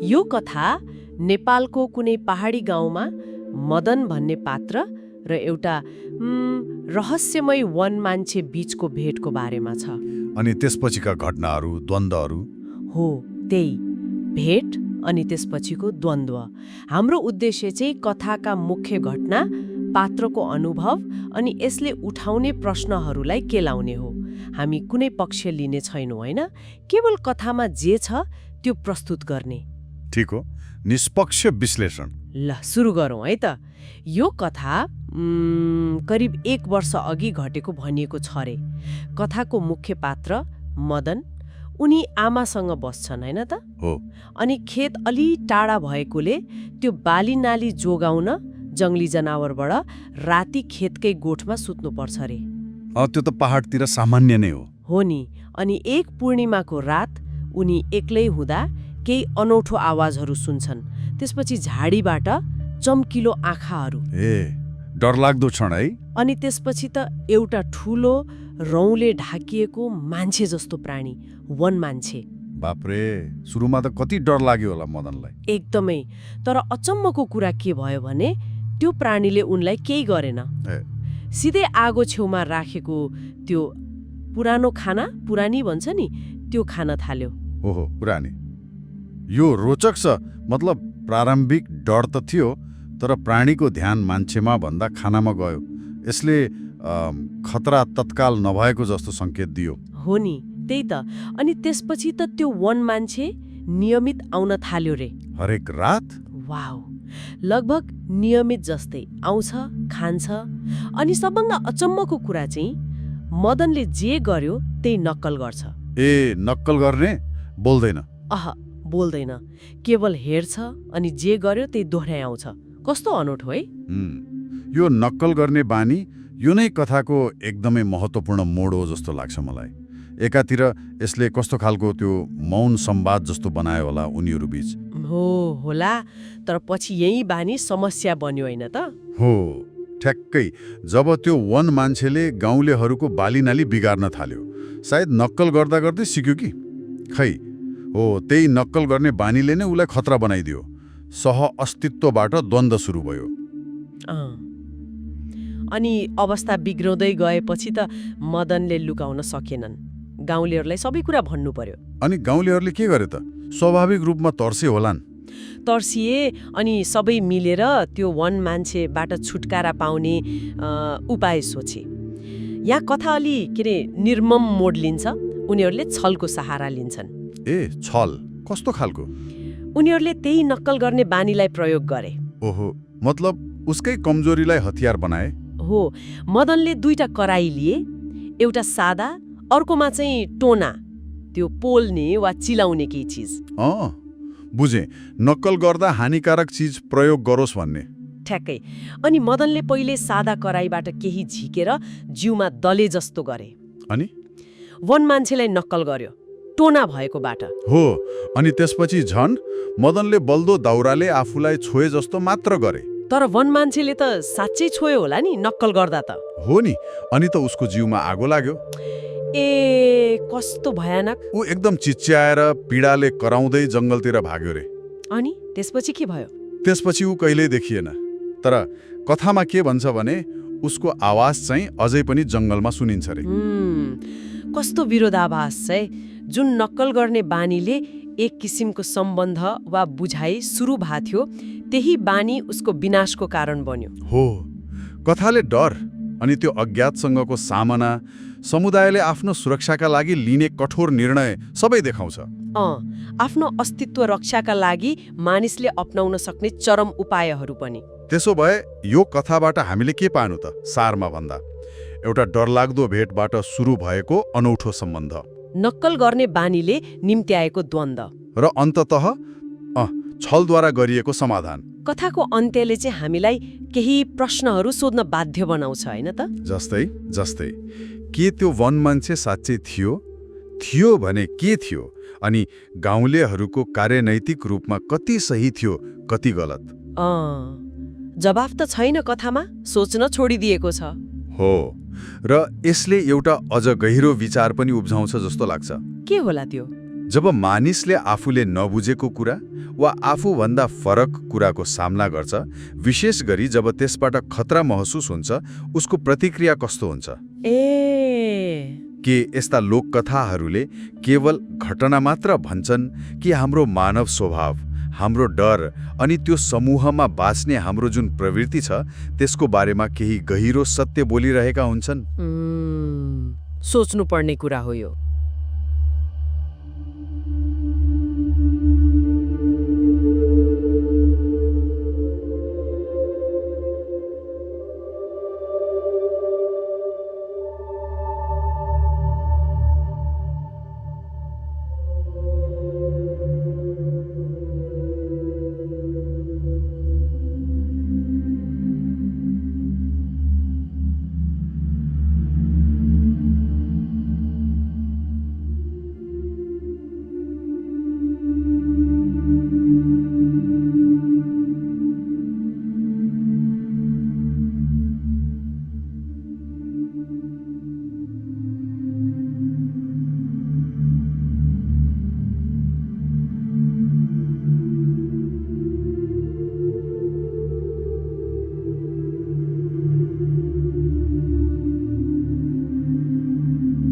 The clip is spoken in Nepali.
यो कथा नेपालको कुनै पहाडी गाउँमा मदन भन्ने पात्र र एउटा रहस्यमय वन मान्छे बीचको भेटको बारेमा छ। अनि त्यसपछिका घटनाहरू, द्वन्द्वहरू। हो, त्यही भेट अनि त्यसपछिको द्वन्द्व। हाम्रो उद्देश्य चाहिँ कथाका मुख्य घटना, पात्रको अनुभव अनि यसले उठाउने प्रश्नहरूलाई केलाउने हो। हामी कुनै पक्ष लिने छैनौँ, होइन? केवल कथामा जे छ त्यो प्रस्तुत गर्ने। ठिक हो, निष्पक्ष विश्लेषण। ल सुरु गरौँ है त। यो कथा करिब 1 वर्ष अघि घटेको भनिएको छ रे। कथाको मुख्य पात्र मदन, उनी आमासँग बस्छन्, होइन त? हो। अनि खेत अलि टाढा भएकोले त्यो बाली नाली जोगाउन जङ्गली जनावरबाट राति खेतकै गोठमा सुत्नुपर्छ रे। त्यो त पहाडतिर सामान्य नै हो नि। अनि एक पूर्णिमाको रात उनी एक्लै हुँदा केही अनौठो आवाजहरू सुन्छन्। त्यसपछि झाडीबाट चम्किलो आँखाहरू। डरलाग्दो क्षण है। अनि त्यसपछि त एउटा ठुलो रौँले ढाकिएको मान्छे जस्तो प्राणी, वन मान्छे। बाप्रे, सुरुमा त कति डर लाग्यो होला मदनलाई। एकदमै। तर अचम्मको कुरा के भयो भने त्यो प्राणीले उनलाई केही गरेन। सिधै आगो छेउमा राखेको त्यो पुरानो खाना, पुरानी भन्छ नि, त्यो खान थाल्यो। ओहो, पुरानी। यो रोचक छ। मतलब प्रारम्भिक डर त थियो, तर प्राणीको ध्यान मान्छेमा भन्दा खानामा गयो। यसले खतरा तत्काल नभएको जस्तो संकेत दियो। हो नि, त्यही त। अनि त्यसपछि त त्यो वन मान्छे नियमित आउन थाल्यो रे। हरेक रात? वाउ, लगभग नियमित जस्तै आउँछ, खान्छ। अनि सबभन्दा अचम्मको कुरा चाहिँ मदनले जे गर्यो त्यही नक्कल गर्छ। नक्कल गर्ने? बोल्दैन? बोल्दैन, केवल हेर्छ अनि जे गर्यो त्यही दोहोऱ्याउँछ। कस्तो अनौठो है। यो नक्कल गर्ने बानी, यो नै कथाको एकदमै महत्त्वपूर्ण मोड हो जस्तो लाग्छ मलाई। एकातिर यसले कस्तो खालको त्यो मौन संवाद जस्तो बनायो होला उनीहरू बीच। होला, तर पछि यही बानी समस्या बन्यो, होइन त? हो, ठ्याक्कै। जब त्यो वन मान्छेले गाउँलेहरूको बालीनाली बिगार्न थाल्यो, सायद नक्कल गर्दा गर्दै सिक्यो कि खै। हो, त्यही नक्कल गर्ने बानीले नै उसलाई खतरा बनाइदियो। सह अस्तित्वबाट द्वन्द्व सुरु भयो। अनि अवस्था बिग्रउँदै गएपछि त मदनले लुकाउन सकेनन्। गाउँलेहरूलाई सबै कुरा भन्नु पर्यो। अनि गाउँलेहरूले के गरे त? स्वाभाविक रूपमा तर्से होलान्। तर्सिए अनि सबै मिलेर त्यो वन मान्छेबाट छुटकारा पाउने उपाय सोचे। यहाँ कथा अलि निर्मम मोड लिन्छ। उनीहरूले छलको सहारा लिन्छन्। छल कस्तो खालको? उनीहरूले त्यही नक्कल गर्ने बानीलाई प्रयोग गरे। ओहो, मतलब उसकै कमजोरीलाई हतियार बनाए। हो, मदनले 2टा कराई लिए। एउटा सादा, अर्कोमा चाहिँ टोना, त्यो पोल्ने वा चिलाउने केही चिज। बुझे, नक्कल गर्दा हानिकारक चिज प्रयोग गरोस् भन्ने। ठ्याक्कै। अनि मदनले पहिले सादा कराईबाट केही झिकेर जिउमा दले जस्तो गरे। अनि वन मान्छेलाई नक्कल गर्यो टोना भएकोबाट। हो, अनि त्यसपछि झन् मदनले बल्दो दाउराले आफूलाई छोए जस्तो मात्र गरे। तर वन मान्छेले त साँच्चै छोयो होला नि नक्कल गर्दा त। हो नि, अनि त उसको जिउमा आगो लाग्यो। कस्तो भयानक। ऊ एकदम चिच्याएर पीडाले कराउँदै जङ्गलतिर भाग्यो रे। अनि त्यसपछि के भयो? त्यसपछि ऊ कहिल्यै देखिएन। तर कथामा के भन्छ भने उसको आवाज चाहिँ अझै पनि जङ्गलमा सुनिन्छ रे। कस्तो विरोधाभास है। जुन नक्कल गर्ने बानीले एक किसिमको सम्बन्ध वा बुझाइ सुरु भएको थियो, त्यही बानी उसको विनाशको कारण बन्यो। हो, कथाले डर अनि त्यो अज्ञातसँगको सामना, समुदायले आफ्नो सुरक्षाका लागि लिने कठोर निर्णय सबै देखाउँछ। आफ्नो अस्तित्व रक्षाका लागि मानिसले अपनाउन सक्ने चरम उपायहरू पनि। त्यसो भए यो कथाबाट हामीले के पानु त? सारमा भन्दा एउटा डरलाग्दो भेटबाट सुरु भएको अनौठो सम्बन्ध, नक्कल गर्ने बानीले निम्त्याएको द्वन्द्व र अन्ततः छलद्वारा गरिएको समाधान। कथाको अन्त्यले चाहिँ हामीलाई केही प्रश्नहरू सोध्न बाध्य बनाउँछ, होइन त? जस्तै के त्यो वन मान्छे साँच्चै थियो भने के थियो? अनि गाउँलेहरूको कार्यनैतिक रूपमा कति सही थियो, कति गलत? जवाफ त छैन कथामा, सोच्न छोडिदिएको छ। हो, र यसले एउटा अझ गहिरो विचार पनि उब्जाउँछ जस्तो लाग्छ। के होला त्यो? जब मानिसले आफूले नबुझेको कुरा वा आफूभन्दा फरक कुराको सामना गर्छ, विशेष गरी जब त्यसबाट खतरा महसुस हुन्छ, उसको प्रतिक्रिया कस्तो हुन्छ? के यस्ता लोककथाहरूले केवल घटना मात्र भन्छन् कि हाम्रो मानव स्वभाव, हाम्रो डर अनि त्यो समूहमा बाँच्ने हाम्रो जुन प्रवृत्ति छ त्यसको बारेमा केही गहिरो सत्य बोलिरहेका हुन्छन्? सोच्नुपर्ने कुरा हो यो।